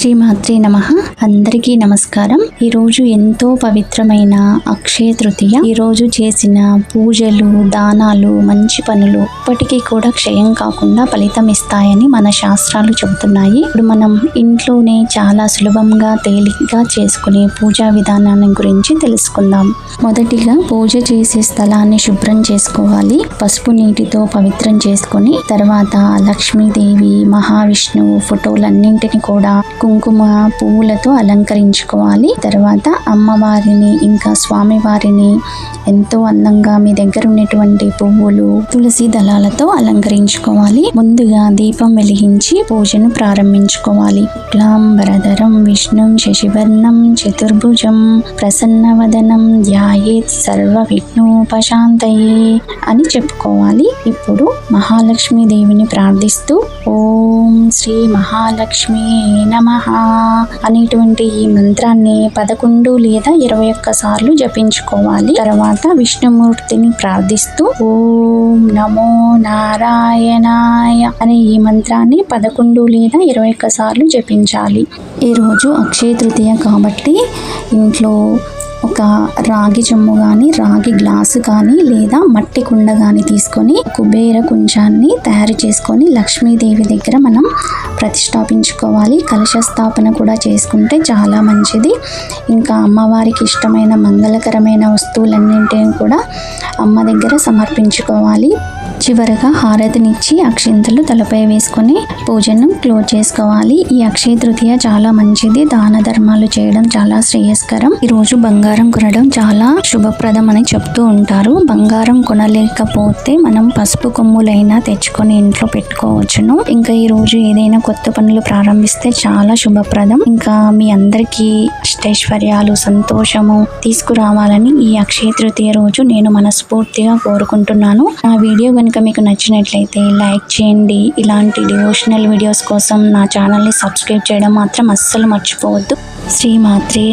శ్రీమాత్రే నమః. అందరికీ నమస్కారం. ఈరోజు ఎంతో పవిత్రమైన అక్షయ తృతీయ. ఈరోజు చేసిన పూజలు, దానాలు, మంచి పనులు ఇప్పటికీ కూడా క్షయం కాకుండా ఫలితం ఇస్తాయని మన శాస్త్రాలు చెబుతున్నాయి. ఇప్పుడు మనం ఇంట్లోనే చాలా సులభంగా తేలిగ్గా చేసుకునే పూజా విధానాన్ని గురించి తెలుసుకుందాం. మొదటిగా పూజ చేసే స్థలాన్ని శుభ్రం చేసుకోవాలి. పసుపు నీటితో పవిత్రం చేసుకొని తర్వాత లక్ష్మీదేవి, మహావిష్ణువు ఫోటోలన్నింటిని కూడా కుంకుమ పువ్వులతో అలంకరించుకోవాలి. తర్వాత అమ్మవారిని ఇంకా స్వామివారిని ఎంతో అందంగా మీ దగ్గర ఉన్నటువంటి పువ్వులు, తులసి దళాలతో అలంకరించుకోవాలి. ముందుగా దీపం వెలిగించి పూజను ప్రారంభించుకోవాలి. క్లాంబరధరం విష్ణుం శశివర్ణం చతుర్భుజం ప్రసన్నవదనం ధ్యాయేత్ సర్వ విఘ్నోపశాంతయే అని చెప్పుకోవాలి. ఇప్పుడు మహాలక్ష్మి దేవిని ప్రార్థిస్తూ ఓం శ్రీ మహాలక్ష్మి నమః అనేటువంటి ఈ మంత్రాన్ని 11 లేదా 21 సార్లు జపించుకోవాలి. తర్వాత విష్ణుమూర్తిని ప్రార్థిస్తూ ఓం నమో నారాయణాయ అనే ఈ మంత్రాన్ని 11 లేదా 21 సార్లు జపించాలి. ఈరోజు అక్షయ తృతీయ కాబట్టి ఇంట్లో ఒక రాగి చెంబు కానీ, రాగి గ్లాసు కానీ లేదా మట్టి కుండ కానీ తీసుకొని కుబేర కుంచాన్ని తయారు చేసుకొని లక్ష్మీదేవి దగ్గర మనం ప్రతిష్టాపించుకోవాలి. కలశ స్థాపన కూడా చేసుకుంటే చాలా మంచిది. ఇంకా అమ్మవారికి ఇష్టమైన మంగళకరమైన వస్తువులన్నింటినీ కూడా అమ్మ దగ్గర సమర్పించుకోవాలి. చివరగా హారతినిచ్చి అక్షింతలు తలపై వేసుకొని పూజను క్లోజ్ చేసుకోవాలి. ఈ అక్షయ తృతీయ చాలా మంచిది. దాన ధర్మాలు చేయడం చాలా శ్రేయస్కరం. ఈరోజు బంగారం కొనడం చాలా శుభప్రదం అని చెప్తూ ఉంటారు. బంగారం కొనలేకపోతే మనం పసుపు కొమ్ములైనా తెచ్చుకొని ఇంట్లో పెట్టుకోవచ్చును. ఇంకా ఈ రోజు ఏదైనా కొత్త పనులు ప్రారంభిస్తే చాలా శుభప్రదం. ఇంకా మీ అందరికీ అష్టైశ్వర్యాలు, సంతోషము తీసుకురావాలని ఈ అక్షయ తృతీయ రోజు నేను మనస్ఫూర్తిగా కోరుకుంటున్నాను. నా వీడియో కనుక మీకు నచ్చినట్లయితే లైక్ చేయండి. ఇలాంటి డివోషనల్ వీడియోస్ కోసం నా ఛానల్ని సబ్స్క్రైబ్ చేయడం మాత్రం అస్సలు మర్చిపోవద్దు. శ్రీమాత్రే